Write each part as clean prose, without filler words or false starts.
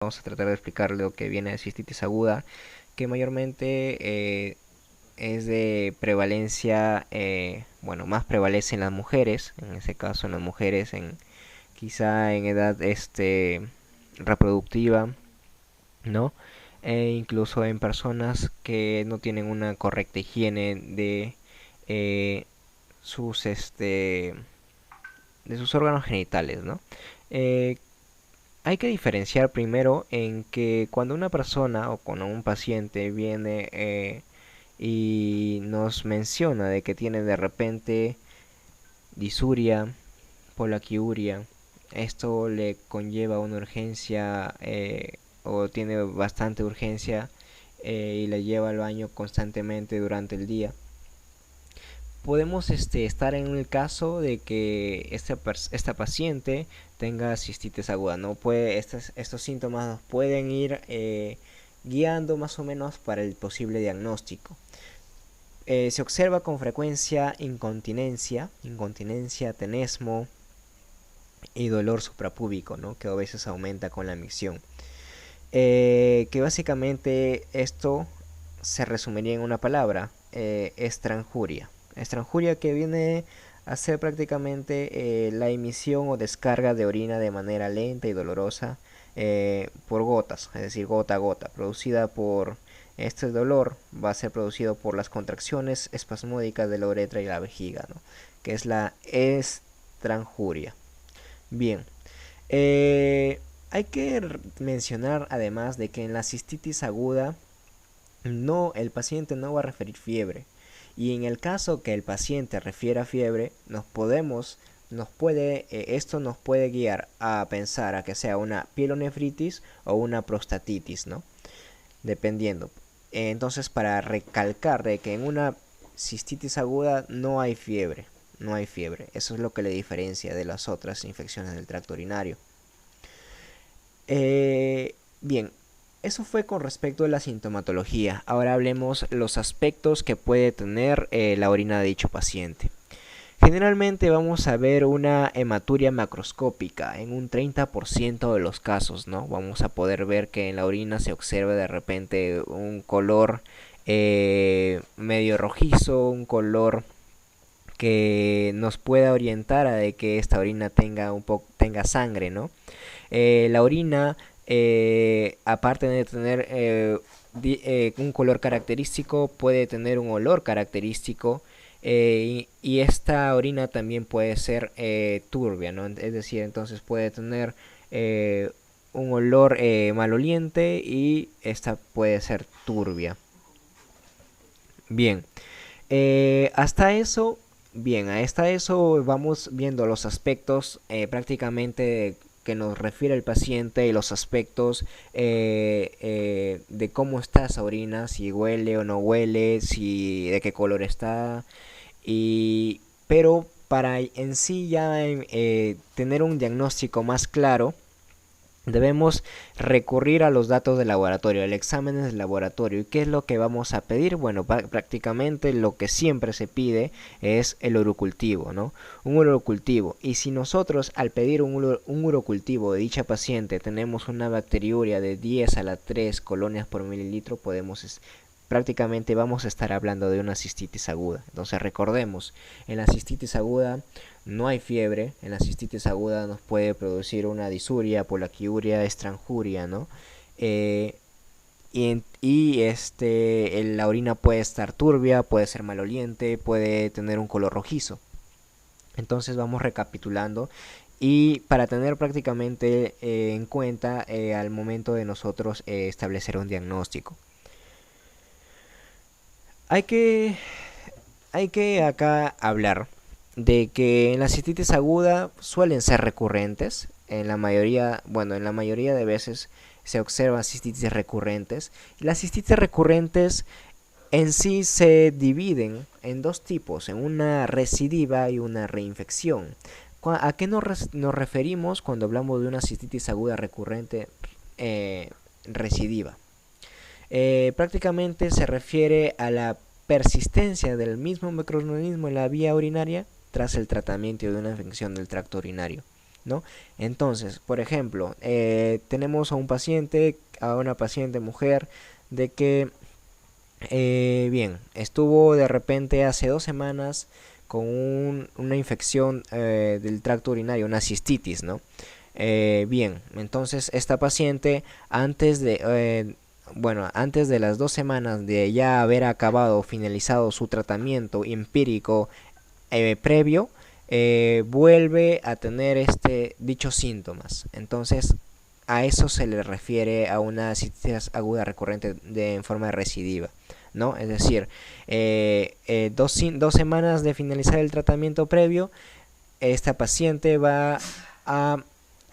Vamos a tratar de explicar lo que viene de cistitis aguda, que mayormente es de prevalencia, bueno, más prevalece en las mujeres, en ese caso en las mujeres quizá en edad reproductiva, ¿no? E incluso en personas que no tienen una correcta higiene eh, sus de sus órganos genitales, ¿no? Eh, Hay que diferenciar primero en que cuando una persona o cuando un paciente viene y nos menciona de que tiene de repente disuria, polaquiuria, esto le conlleva una urgencia o tiene bastante urgencia y le lleva al baño constantemente durante el día. Podemos estar en el caso de que esta paciente tenga cistitis aguda, ¿no? Estos síntomas nos pueden ir guiando más o menos para el posible diagnóstico. Se observa con frecuencia incontinencia, tenesmo y dolor suprapúbico, ¿no? Que a veces aumenta con la micción. Que básicamente esto se resumiría en una palabra, estranjuria. Estranjuria que viene a ser prácticamente la emisión o descarga de orina de manera lenta y dolorosa por gotas, es decir, gota a gota, producida por este dolor va a ser producido por las contracciones espasmódicas de la uretra y la vejiga, ¿no? Que es la estranjuria. Bien, hay que mencionar además de que en la cistitis aguda el paciente no va a referir fiebre. Y en el caso que el paciente refiera fiebre, esto nos puede guiar a pensar a que sea una pielonefritis o una prostatitis, ¿no? Dependiendo. Entonces, para recalcar de que en una cistitis aguda no hay fiebre, no hay fiebre. Eso es lo que le diferencia de las otras infecciones del tracto urinario. Bien, eso fue con respecto a la sintomatología. Ahora hablemos los aspectos que puede tener la orina de dicho paciente. Generalmente vamos a ver una hematuria macroscópica en un 30% de los casos, ¿no? Vamos a poder ver que en la orina se observa de repente un color medio rojizo, un color que nos pueda orientar a de que esta orina tenga sangre, ¿no? La orina, aparte de tener un color característico, puede tener un olor característico y esta orina también puede ser turbia, ¿no? Es decir, entonces puede tener un olor maloliente y esta puede ser turbia. Bien, hasta eso vamos viendo los aspectos prácticamente que nos refiere el paciente y los aspectos de cómo está esa orina, si huele o no huele, si de qué color está, pero para en sí ya tener un diagnóstico más claro, debemos recurrir a los datos del laboratorio, el examen del laboratorio. ¿Y qué es lo que vamos a pedir? Bueno, prácticamente lo que siempre se pide es el urocultivo, ¿no? Un urocultivo. Y si nosotros al pedir un urocultivo de dicha paciente tenemos una bacteriuria de 10 a la 3 colonias por mililitro, prácticamente vamos a estar hablando de una cistitis aguda. Entonces recordemos, en la cistitis aguda no hay fiebre, en la cistitis aguda nos puede producir una disuria, polaquiuria, estranjuria, ¿no? La orina puede estar turbia, puede ser maloliente, puede tener un color rojizo. Entonces vamos recapitulando y para tener prácticamente en cuenta al momento de nosotros establecer un diagnóstico. Hay que, hay que acá hablar de que en la cistitis aguda suelen ser recurrentes. En la mayoría de veces se observan cistitis recurrentes. Las cistitis recurrentes en sí se dividen en dos tipos, en una recidiva y una reinfección. ¿A qué nos referimos cuando hablamos de una cistitis aguda recurrente recidiva? Prácticamente se refiere a la persistencia del mismo microorganismo en la vía urinaria tras el tratamiento de una infección del tracto urinario, ¿no? Entonces, por ejemplo, tenemos a una paciente mujer, de que, bien, estuvo de repente hace 2 semanas con una infección del tracto urinario, una cistitis, ¿no? Bien, entonces esta paciente antes de las 2 semanas de ya haber acabado o finalizado su tratamiento empírico previo, vuelve a tener dichos síntomas. Entonces, a eso se le refiere a una cistitis aguda recurrente en forma recidiva, ¿no? Es decir, 2 semanas de finalizar el tratamiento previo, esta paciente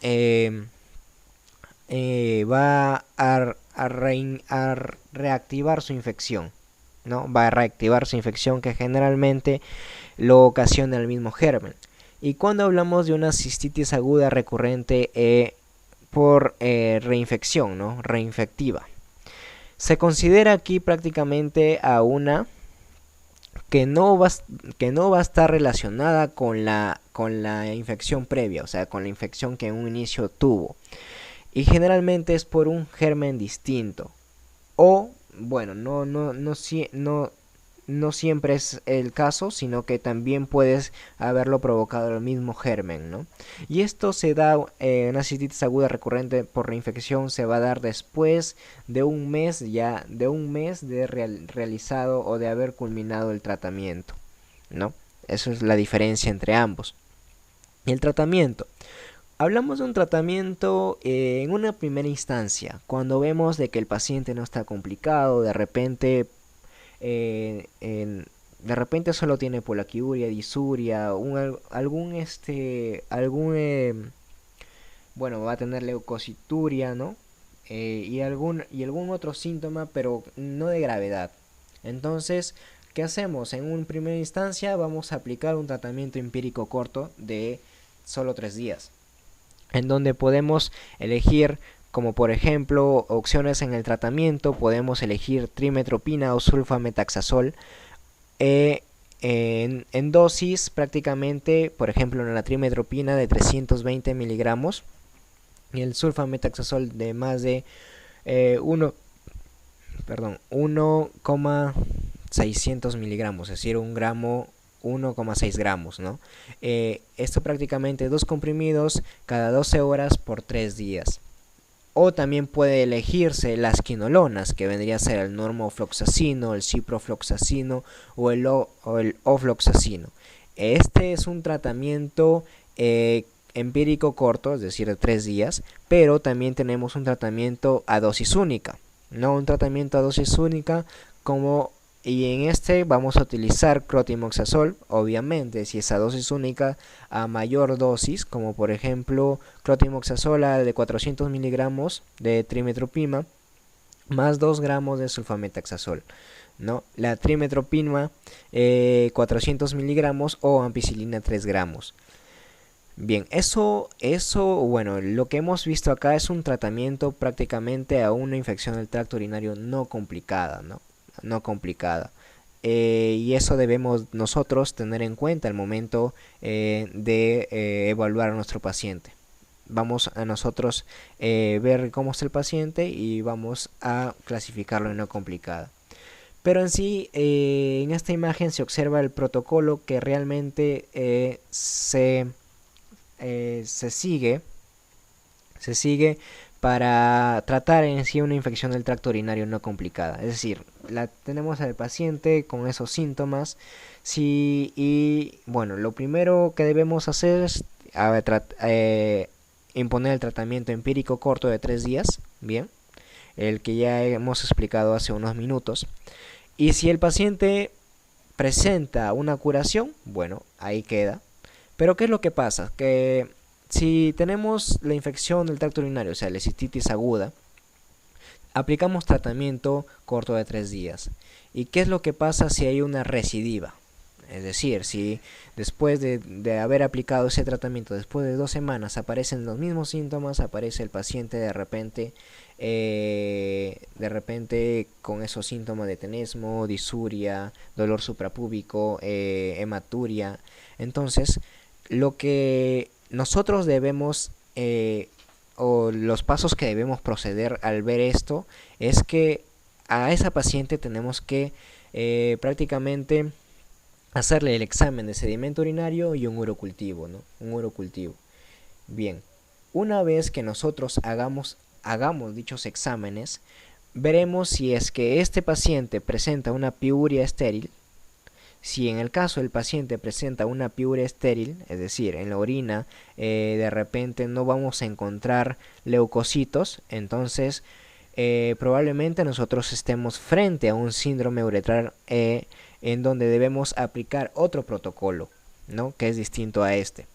eh, va a reactivar su infección, ¿no? Va a reactivar su infección, que generalmente lo ocasiona el mismo germen. Y cuando hablamos de una cistitis aguda recurrente por reinfección, ¿no? Reinfectiva, se considera aquí prácticamente a una que no va a estar relacionada con la infección previa, o sea, con la infección que en un inicio tuvo. Y generalmente es por un germen distinto. O, bueno, no siempre es el caso, sino que también puedes haberlo provocado el mismo germen, ¿no? Y esto se da, una cistitis aguda recurrente por reinfección se va a dar después de un mes de realizado o de haber culminado el tratamiento, ¿no? Eso es la diferencia entre ambos. Y el tratamiento. Hablamos de un tratamiento en una primera instancia, cuando vemos de que el paciente no está complicado, de repente solo tiene polaquiuria, disuria, bueno, va a tener leucocituria, ¿no? Y algún otro síntoma, pero no de gravedad. Entonces, ¿qué hacemos? En una primera instancia vamos a aplicar un tratamiento empírico corto de solo 3 días, en donde podemos elegir, como por ejemplo opciones en el tratamiento, podemos elegir trimetropina o sulfametaxazol en dosis prácticamente, por ejemplo en la trimetropina de 320 miligramos y el sulfametaxazol de más de 1,600 miligramos, es decir, 1,6 gramos, ¿no? Esto prácticamente 2 comprimidos cada 12 horas por 3 días. O también puede elegirse las quinolonas, que vendría a ser el normofloxacino, el ciprofloxacino o el ofloxacino. Este es un tratamiento empírico corto, es decir, de 3 días, pero también tenemos un tratamiento a dosis única, ¿no? Un tratamiento a dosis única y en este vamos a utilizar clotimoxazol, obviamente si esa dosis única a mayor dosis, como por ejemplo clotimoxazol de 400 miligramos de trimetropina más 2 gramos de sulfametaxazol, ¿no? La trimetropina 400 miligramos o ampicilina 3 gramos. Bien, bueno, lo que hemos visto acá es un tratamiento prácticamente a una infección del tracto urinario no complicada, ¿no? No complicada. Y eso debemos nosotros tener en cuenta al momento de evaluar a nuestro paciente. Vamos a nosotros ver cómo está el paciente y vamos a clasificarlo en no complicada. Pero en sí, en esta imagen se observa el protocolo que realmente se sigue para tratar en sí una infección del tracto urinario no complicada. Es decir, tenemos al paciente con esos síntomas. Y bueno, lo primero que debemos hacer es imponer el tratamiento empírico corto de 3 días, bien, el que ya hemos explicado hace unos minutos. Y si el paciente presenta una curación, bueno, ahí queda. Pero ¿qué es lo que pasa? Que si tenemos la infección del tracto urinario, o sea, la cistitis aguda, aplicamos tratamiento corto de 3 días. ¿Y qué es lo que pasa si hay una recidiva? Es decir, si después de haber aplicado ese tratamiento, después de 2 semanas, aparecen los mismos síntomas, aparece el paciente de repente con esos síntomas de tenesmo, disuria, dolor suprapúbico, hematuria. Entonces, lo que nosotros debemos, o los pasos que debemos proceder al ver esto, es que a esa paciente tenemos que prácticamente hacerle el examen de sedimento urinario y un urocultivo, ¿no? Un urocultivo. Bien, una vez que nosotros hagamos dichos exámenes, veremos si es que este paciente presenta una piuria estéril. Si en el caso el paciente presenta una piuria estéril, es decir, en la orina de repente no vamos a encontrar leucocitos, entonces probablemente nosotros estemos frente a un síndrome uretral en donde debemos aplicar otro protocolo, ¿no? Que es distinto a este.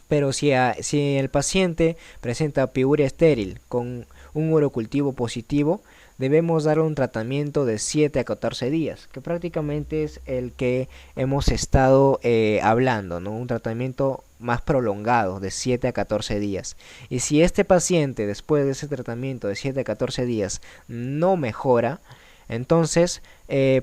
Pero si el paciente presenta piuria estéril con un urocultivo positivo, debemos dar un tratamiento de 7 a 14 días, que prácticamente es el que hemos estado hablando, ¿no? Un tratamiento más prolongado de 7 a 14 días. Y si este paciente después de ese tratamiento de 7 a 14 días no mejora, entonces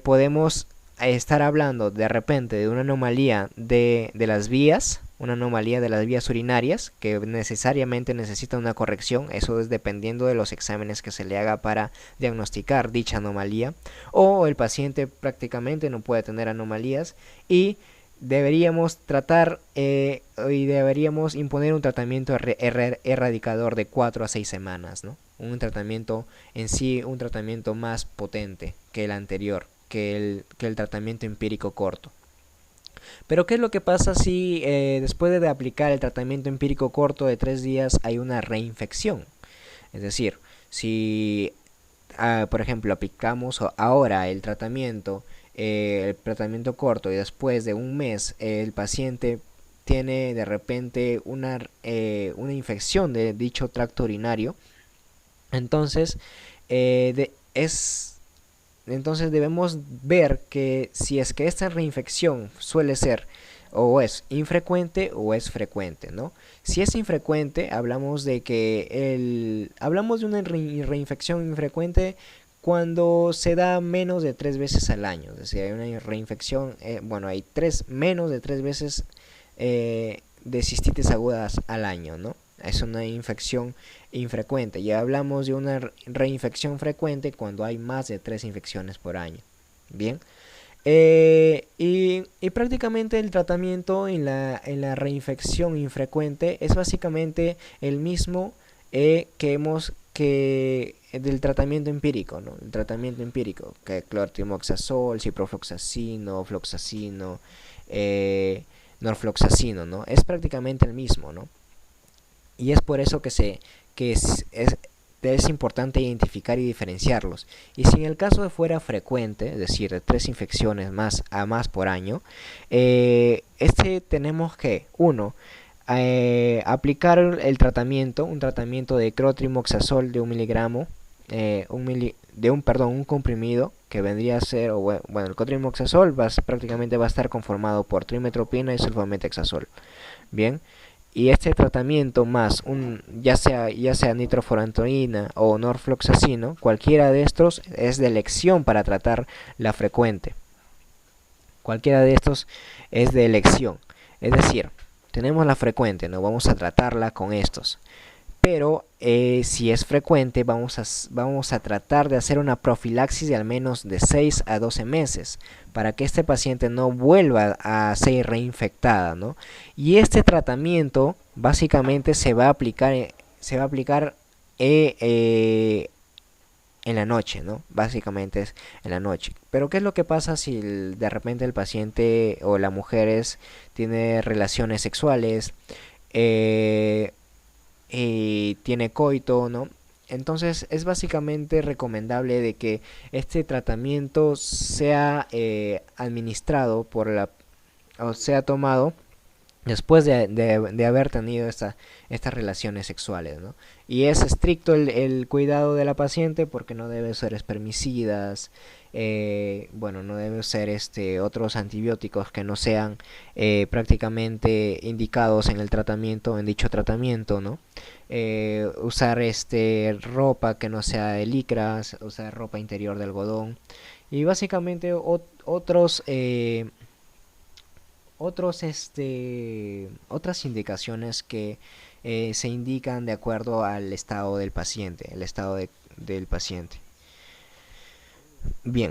podemos estar hablando de repente de una anomalía de las vías, una anomalía de las vías urinarias que necesariamente necesita una corrección. Eso es dependiendo de los exámenes que se le haga para diagnosticar dicha anomalía, o el paciente prácticamente no puede tener anomalías y deberíamos tratar y deberíamos imponer un tratamiento erradicador de 4 a 6 semanas, ¿no? Un tratamiento en sí, un tratamiento más potente que el anterior, que el tratamiento empírico corto. Pero ¿qué es lo que pasa si después de aplicar el tratamiento empírico corto de 3 días hay una reinfección? Es decir, si por ejemplo aplicamos ahora el tratamiento corto y después de un mes el paciente tiene de repente una infección de dicho tracto urinario, entonces entonces debemos ver que si es que esta reinfección suele ser o es infrecuente o es frecuente, ¿no? Si es infrecuente, hablamos de una reinfección infrecuente cuando se da menos de 3 veces al año. Es decir, hay una reinfección, hay menos de 3 veces de cistitis agudas al año, ¿no? Es una infección infrecuente. Ya hablamos de una reinfección frecuente cuando hay más de 3 infecciones por año. Bien. Y prácticamente el tratamiento en la reinfección infrecuente es básicamente el mismo que del tratamiento empírico, ¿no? El tratamiento empírico, que clortrimoxazol, ciprofloxacino, floxacino, norfloxacino, ¿no? Es prácticamente el mismo, ¿no? Y es por eso que es importante identificar y diferenciarlos. Y si en el caso de fuera frecuente, es decir, de 3 infecciones más por año, tenemos que, aplicar un tratamiento de clotrimazol de 1 miligramo, un comprimido que vendría a ser, el clotrimazol prácticamente va a estar conformado por trimetopina y sulfamethoxazol. Bien. Y este tratamiento más ya sea nitrofurantoína o norfloxacino, cualquiera de estos es de elección para tratar la frecuente. Cualquiera de estos es de elección. Es decir, tenemos la frecuente, no vamos a tratarla con estos. Pero si es frecuente, vamos a tratar de hacer una profilaxis de al menos de 6 a 12 meses para que este paciente no vuelva a ser reinfectada, ¿no? Y este tratamiento básicamente se va a aplicar en la noche, ¿no? Básicamente es en la noche. Pero ¿qué es lo que pasa si de repente el paciente o la mujer tiene relaciones sexuales? Y tiene coito, ¿no? Entonces es básicamente recomendable de que este tratamiento sea administrado o sea tomado después de haber tenido estas relaciones sexuales, ¿no? Y es estricto el cuidado de la paciente porque no debe ser espermicidas, no debe ser otros antibióticos que no sean prácticamente indicados en dicho tratamiento, ¿no? Usar ropa que no sea de licras, usar ropa interior de algodón y básicamente otras indicaciones que se indican de acuerdo al estado del paciente, del paciente. Bien,